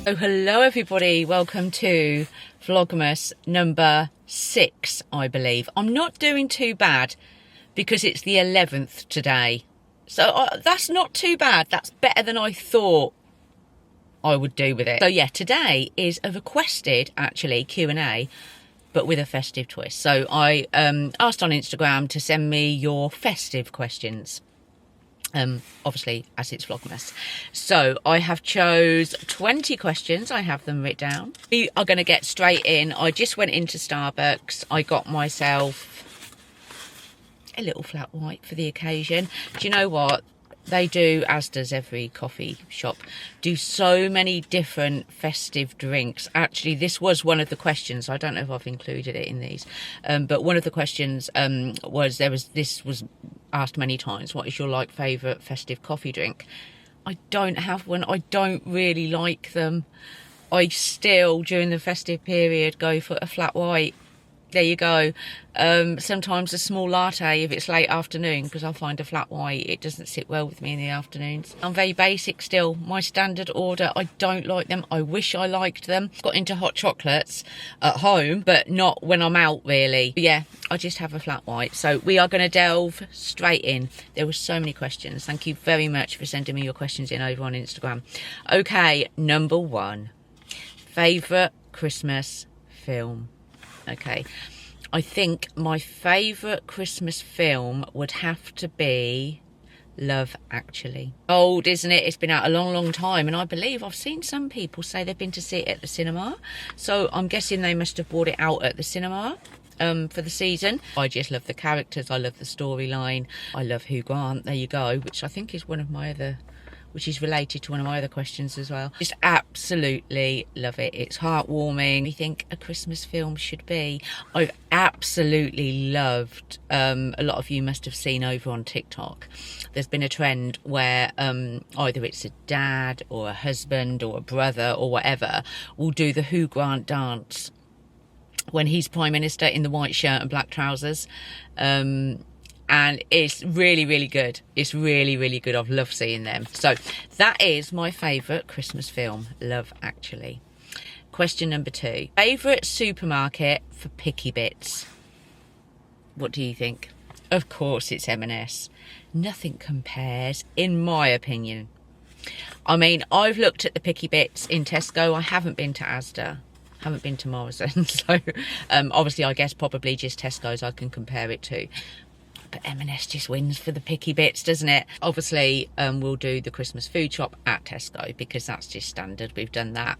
Oh, hello everybody, welcome to Vlogmas number 6, I believe. I'm not doing too bad because it's the 11th today. So that's not too bad. That's better than I thought I would do with it. So yeah, today is a requested, actually, Q&A, but with a festive twist. So I asked on Instagram to send me your festive questions. Obviously, as it's Vlogmas. So I have chose 20 questions. I have them written down. We are going to get straight in. I just went into Starbucks. I got myself a little flat white for the occasion. Do you know what? They do, as does every coffee shop, do so many different festive drinks. Actually, this was one of the questions. I don't know if I've included it in these, but one of the questions this was asked many times. What is your favourite festive coffee drink? I don't have one. I don't really like them. I still, during the festive period, go for a flat white. There you go. Sometimes a small latte if it's late afternoon, because I find a flat white, it doesn't sit well with me in the afternoons. I'm very basic still. My standard order, I don't like them. I wish I liked them. Got into hot chocolates at home, but not when I'm out really. But yeah, I just have a flat white. So we are going to delve straight in. There were so many questions. Thank you very much for sending me your questions in over on Instagram. Okay, number 1. Favourite Christmas film? Okay, I think my favourite Christmas film would have to be Love Actually. Old, isn't it? It's been out a long time, and I believe I've seen some people say they've been to see it at the cinema, so I'm guessing they must have brought it out at the cinema for the season. I just love the characters, I love the storyline, I love Hugh Grant, there you go, which I think is one of my other, which is related to one of my other questions as well. Just absolutely love it. It's heartwarming. I think a Christmas film should be. I've absolutely loved, a lot of you must have seen over on TikTok, there's been a trend where either it's a dad or a husband or a brother or whatever will do the Hugh Grant dance when he's Prime Minister in the white shirt and black trousers. And it's really good. It's really good. I've loved seeing them. So that is my favourite Christmas film, Love Actually. Question number 2. Favourite supermarket for picky bits? What do you think? Of course it's M&S. Nothing compares, in my opinion. I mean, I've looked at the picky bits in Tesco. I haven't been to Asda. Haven't been to Morrison. So obviously I guess probably just Tesco's I can compare it to. But M&S just wins for the picky bits, doesn't it? Obviously, we'll do the Christmas food shop at Tesco because that's just standard. We've done that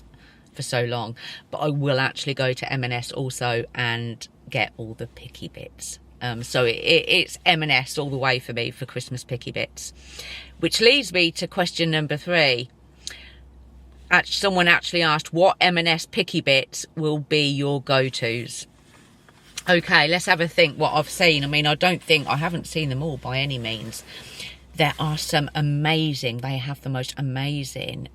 for so long. But I will actually go to M&S also and get all the picky bits. So it's M&S all the way for me for Christmas picky bits. Which leads me to question number 3. Someone actually asked, what M&S picky bits will be your go-tos? Okay, let's have a think what I've seen. I mean, I haven't seen them all by any means. There are some amazing, they have the most amazing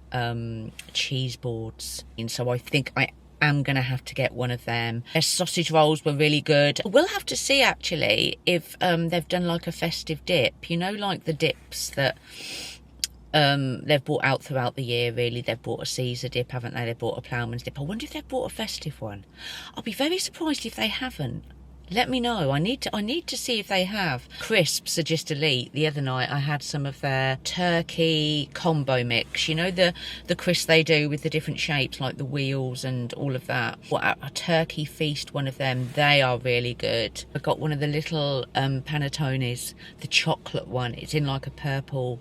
cheese boards. And so I think I am going to have to get one of them. Their sausage rolls were really good. We'll have to see actually if they've done like a festive dip. You know, like the dips that they've brought out throughout the year, really. They've brought a Caesar dip, haven't they? They've brought a ploughman's dip. I wonder if they've brought a festive one. I'll be very surprised if they haven't. Let me know. I need to see if they have. Crisps are just elite. The other night I had some of their turkey combo mix. You know, the crisps they do with the different shapes, like the wheels and all of that. A turkey feast, one of them. They are really good. I got one of the little panettones, the chocolate one. It's in like a purple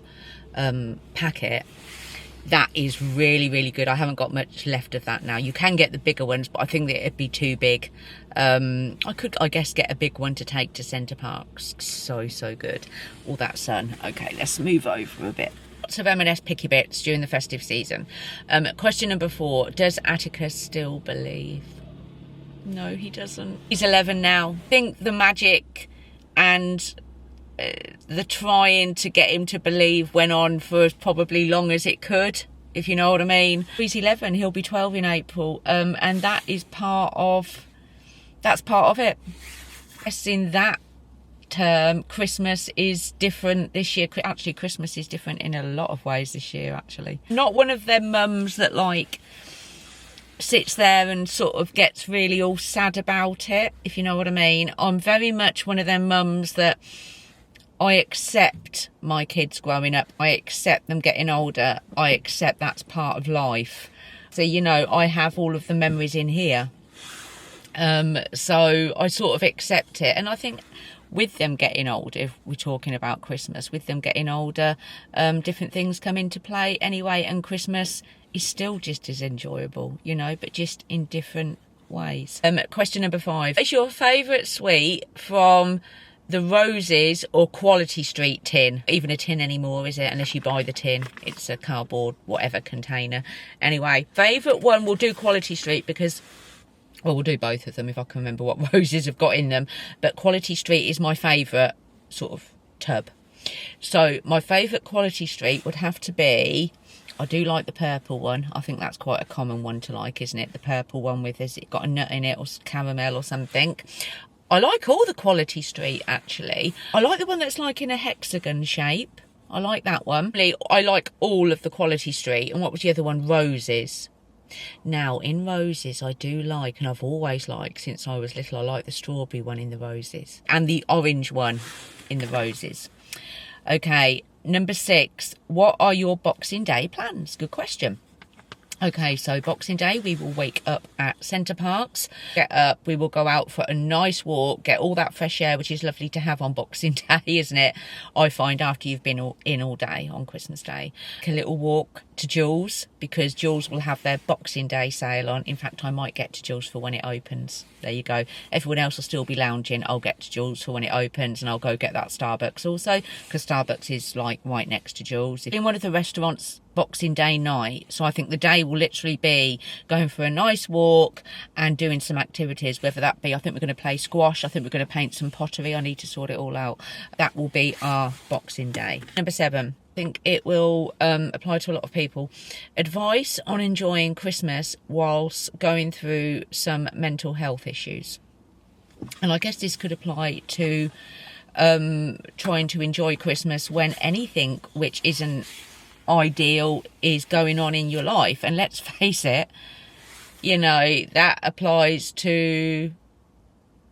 packet. That is really good. I haven't got much left of that now. You can get the bigger ones, but I think that it'd be too big. I could, I guess, get a big one to take to Centre Parks. So good. All that sun. Okay, let's move over a bit. Lots of M&S picky bits during the festive season. Question number 4. Does Atticus still believe? No, he doesn't. He's 11 now. I think the magic and the trying to get him to believe went on for as probably long as it could, if you know what I mean. He's 11, he'll be 12 in April, and that is part of it. Yes, in that term, Christmas is different this year. Actually, Christmas is different in a lot of ways this year, actually. Not one of them mums that like sits there and sort of gets really all sad about it, if you know what I mean. I'm very much one of them mums that I accept my kids growing up. I accept them getting older. I accept that's part of life. So, you know, I have all of the memories in here. So I sort of accept it. And I think with them getting older, if we're talking about Christmas, with them getting older, different things come into play anyway. And Christmas is still just as enjoyable, you know, but just in different ways. Question number 5. What's your favourite sweet from the Roses or Quality Street tin? Even a tin anymore, is it? Unless you buy the tin. It's a cardboard, whatever container. Anyway, favourite one, we'll do Quality Street because, well, we'll do both of them if I can remember what Roses have got in them. But Quality Street is my favourite sort of tub. So my favourite Quality Street would have to be, I do like the purple one. I think that's quite a common one to like, isn't it? The purple one with, has it got a nut in it or caramel or something? I like all the Quality Street, actually. I like the one that's like in a hexagon shape. I like that one. I like all of the Quality Street. And what was the other one? Roses. Now, in Roses, I do like, and I've always liked since I was little, I like the strawberry one in the Roses. And the orange one in the Roses. Okay, number 6. What are your Boxing Day plans? Good question. Okay, so Boxing Day, we will wake up at Center Parcs, get up, we will go out for a nice walk, get all that fresh air, which is lovely to have on Boxing Day, isn't it? I find after you've been in all day on Christmas Day. A little walk to Joules, because Joules will have their Boxing Day sale on. In fact, I might get to Joules for when it opens. There you go. Everyone else will still be lounging. I'll get to Joules for when it opens, and I'll go get that Starbucks also, because Starbucks is like right next to Joules. In one of the restaurants Boxing Day night, so I think the day will literally be going for a nice walk and doing some activities, whether that be, I think we're going to play squash, I think we're going to paint some pottery, I need to sort it all out. That will be our Boxing Day. Number 7, I think it will apply to a lot of people. Advice on enjoying Christmas whilst going through some mental health issues. And I guess this could apply to trying to enjoy Christmas when anything which isn't ideal is going on in your life. And let's face it, you know, that applies to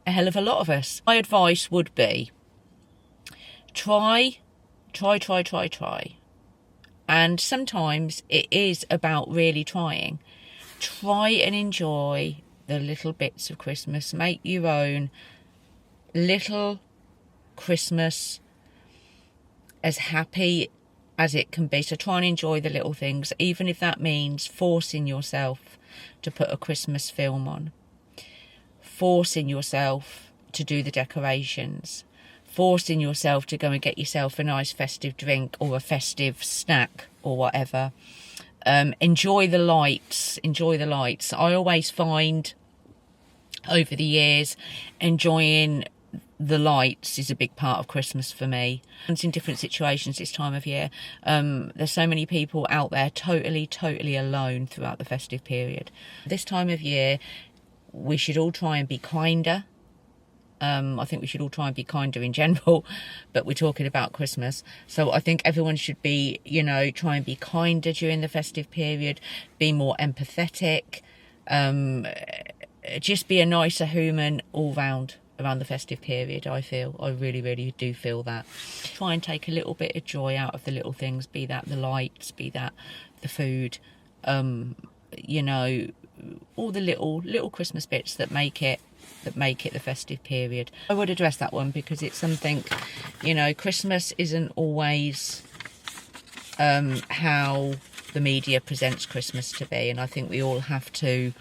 a hell of a lot of us. My advice would be try. And sometimes it is about really trying. Try and enjoy the little bits of Christmas. Make your own little Christmas as happy as it can be. So try and enjoy the little things, even if that means forcing yourself to put a Christmas film on, forcing yourself to do the decorations, forcing yourself to go and get yourself a nice festive drink or a festive snack or whatever. Enjoy the lights. I always find over the years enjoying the lights is a big part of Christmas for me. It's in different situations this time of year. There's so many people out there totally alone throughout the festive period. This time of year, we should all try and be kinder. I think we should all try and be kinder in general, but we're talking about Christmas. So I think everyone should be, you know, try and be kinder during the festive period, be more empathetic, just be a nicer human all round around the festive period. I really do feel that. Try and take a little bit of joy out of the little things, be that the lights, be that the food, you know, all the little Christmas bits that make it the festive period. I would address that one because it's something, you know, Christmas isn't always how the media presents Christmas to be, and I think we all have to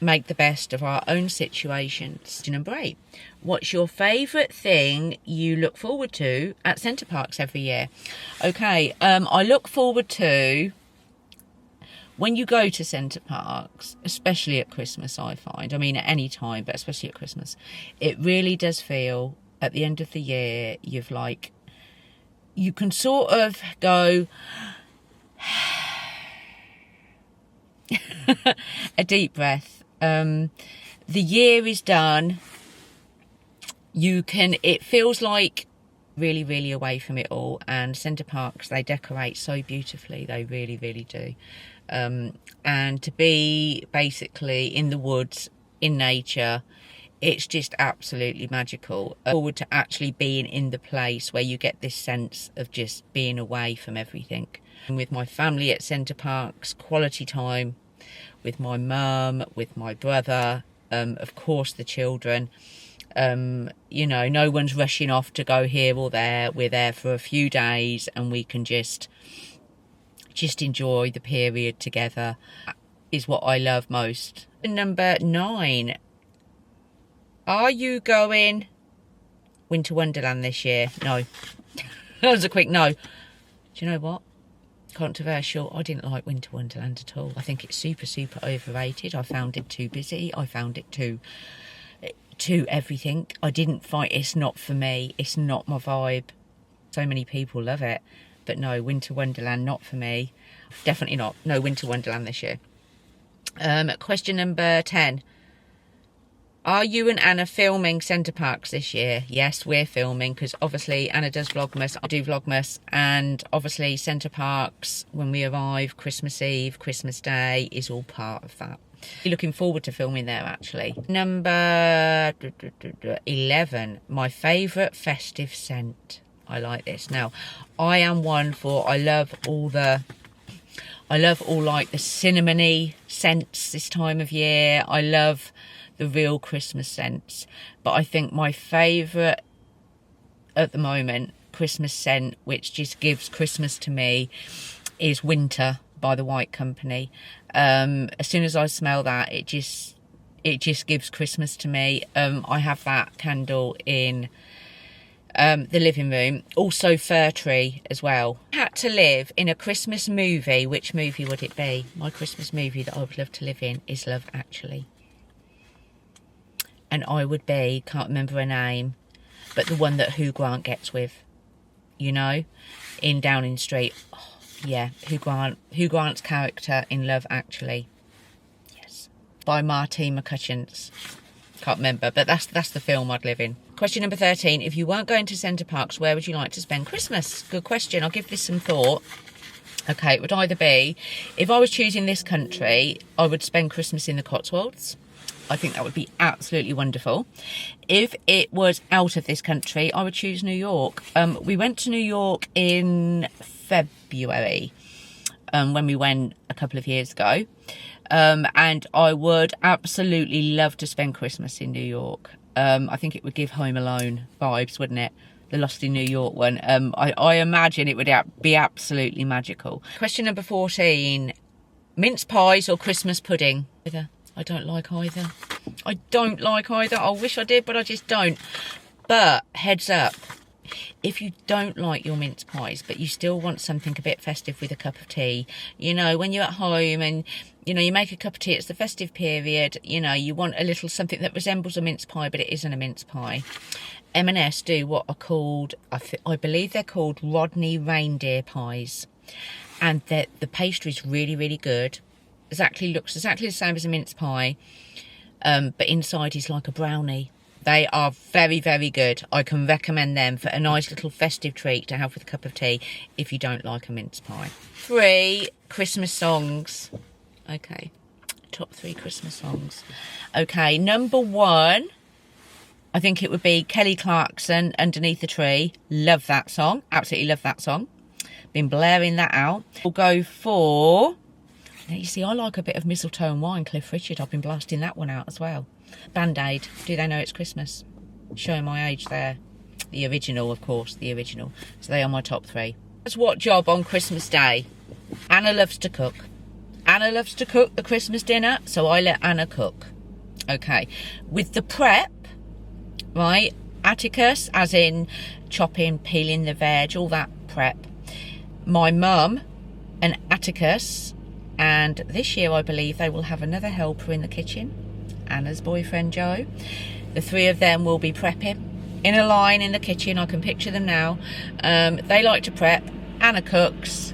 make the best of our own situations. Number 8, what's your favourite thing you look forward to at Center Parcs every year? Okay, I look forward to, when you go to Center Parcs, especially at Christmas, I find, I mean at any time, but especially at Christmas, it really does feel at the end of the year, you can sort of go a deep breath. The year is done. It feels like really away from it all. And Center Parcs, they decorate so beautifully. They really do. And to be basically in the woods, in nature, it's just absolutely magical. Forward to actually being in the place where you get this sense of just being away from everything. And with my family at Center Parcs, quality time with my mum, with my brother, of course the children. You know, no one's rushing off to go here or there. We're there for a few days and we can just enjoy the period together, is what I love most. Number 9. Are you going Winter Wonderland this year? No. That was a quick no. Do you know what? Controversial. I didn't like Winter Wonderland at all. I think it's super overrated. I found it too busy. I found it too everything. I didn't find, it's not for me. It's not my vibe. So many people love it. But no, Winter Wonderland, not for me. Definitely not. No Winter Wonderland this year. Question number 10. Are you and Anna filming Center Parcs this year? Yes, we're filming, because obviously Anna does Vlogmas, I do Vlogmas, and obviously Center Parcs, when we arrive, Christmas Eve, Christmas Day, is all part of that. Looking forward to filming there, actually. Number 11, my favourite festive scent. I like this. Now, I am one for, I love all like the cinnamony scents this time of year. I love the real Christmas scents, but I think my favourite at the moment Christmas scent, which just gives Christmas to me, is Winter by the White Company. As soon as I smell that, it just gives Christmas to me. I have that candle in the living room. Also Fir Tree as well. Had to live in a Christmas movie, which movie would it be? My Christmas movie that I would love to live in is Love Actually. And I would be, can't remember her name, but the one that Hugh Grant gets with, you know, in Downing Street. Oh, yeah, Hugh Grant's character in Love Actually. Yes. By Martine McCutcheons. Can't remember, but that's the film I'd live in. Question number 13. If you weren't going to Center Parcs, where would you like to spend Christmas? Good question. I'll give this some thought. Okay, it would either be, if I was choosing this country, I would spend Christmas in the Cotswolds. I think that would be absolutely wonderful. If it was out of this country, I would choose New York. We went to New York in February, when we went a couple of years ago. And I would absolutely love to spend Christmas in New York. I think it would give Home Alone vibes, wouldn't it? The Lost in New York one. I imagine it would be absolutely magical. Question number 14. Mince pies or Christmas pudding? I don't like either. I don't like either. I wish I did, but I just don't. But heads up, if you don't like your mince pies, but you still want something a bit festive with a cup of tea, you know, when you're at home and, you know, you make a cup of tea, it's the festive period, you know, you want a little something that resembles a mince pie, but it isn't a mince pie. M&S do what are called, I believe they're called Rodney reindeer pies. And the pastry is really good. Looks exactly the same as a mince pie, but inside is like a brownie. They are very good. I can recommend them for a nice little festive treat to have with a cup of tea if you don't like a mince pie. 3 Christmas songs. Okay, top 3 Christmas songs. Okay, number 1, I think it would be Kelly Clarkson, Underneath the Tree. Love that song. Absolutely love that song. Been blaring that out. We'll go for... Now, you see, I like a bit of Mistletoe and Wine, Cliff Richard. I've been blasting that one out as well. Band-Aid, Do They Know It's Christmas? Showing my age there. The original, of course, the original. So they are my top 3. That's what job on Christmas Day? Anna loves to cook. Anna loves to cook the Christmas dinner, so I let Anna cook. Okay. With the prep, right, Atticus, as in chopping, peeling the veg, all that prep. My mum and Atticus... And this year, I believe, they will have another helper in the kitchen. Anna's boyfriend, Joe. The 3 of them will be prepping in a line in the kitchen. I can picture them now. They like to prep. Anna cooks.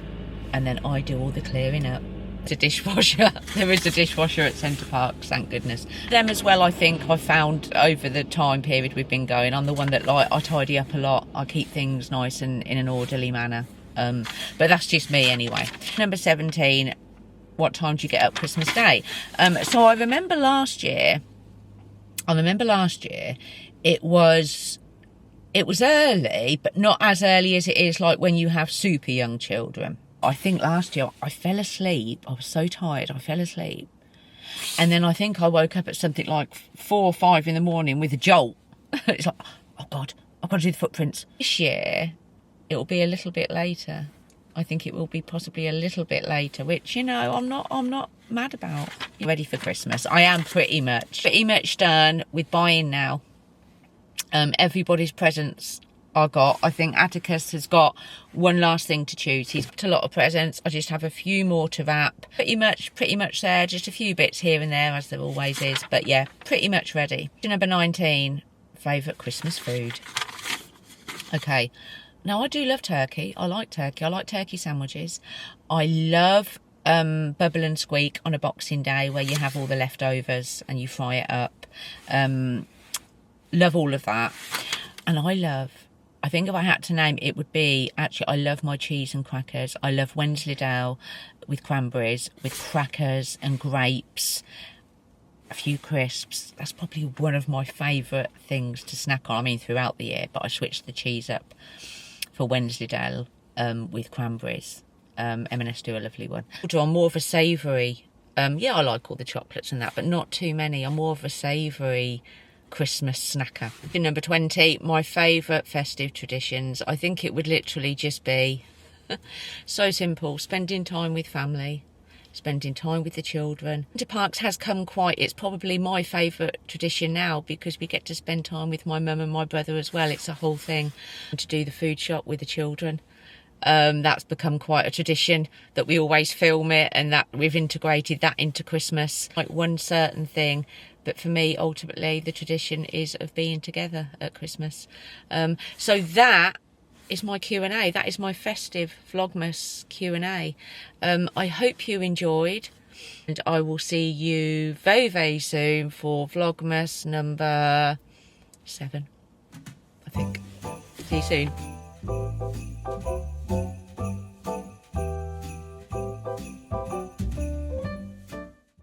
And then I do all the clearing up. It's a dishwasher. There is a dishwasher at Center Parcs, thank goodness. Them as well, I think, I found over the time period we've been going. I'm the one that, like, I tidy up a lot. I keep things nice and in an orderly manner. But that's just me anyway. Number 17... what time do you get up Christmas Day? So I remember last year it was early, but not as early as it is like when you have super young children. I think last year I fell asleep. I was so tired, I fell asleep. And then I think I woke up at something like 4 or 5 in the morning with a jolt. It's like, oh God, I've got to do the footprints. This year, it will be a little bit later. I think it will be possibly a little bit later, which, you know, I'm not mad about. Ready for Christmas. I am pretty much done with buying now. Everybody's presents I got. I think Atticus has got one last thing to choose. He's got a lot of presents. I just have a few more to wrap. Pretty much there. Just a few bits here and there, as there always is. But yeah, pretty much ready. Number 19, favourite Christmas food. Okay. Now, I do love turkey. I like turkey. I like turkey sandwiches. I love bubble and squeak on a Boxing Day where you have all the leftovers and you fry it up. Love all of that. And I think if I had to name, it would be, actually, I love my cheese and crackers. I love Wensleydale with cranberries, with crackers and grapes, a few crisps. That's probably one of my favourite things to snack on. I mean, throughout the year, but I switched the cheese up for Wensleydale with cranberries. M&S do a lovely one. I'm more of a savoury. Yeah, I like all the chocolates and that, but not too many. I'm more of a savoury Christmas snacker. Number 20, my favourite festive traditions. I think it would literally just be so simple. Spending time with family, spending time with the children. Winter Parks has come it's probably my favourite tradition now because we get to spend time with my mum and my brother as well. It's a whole thing. To do the food shop with the children. That's become quite a tradition that we always film it, and that we've integrated that into Christmas. Like one certain thing. But for me, ultimately, the tradition is of being together at Christmas. So that is my Q&A. That is my festive Vlogmas Q&A. I hope you enjoyed. And I will see you very, very soon for Vlogmas number 7, I think. See you soon.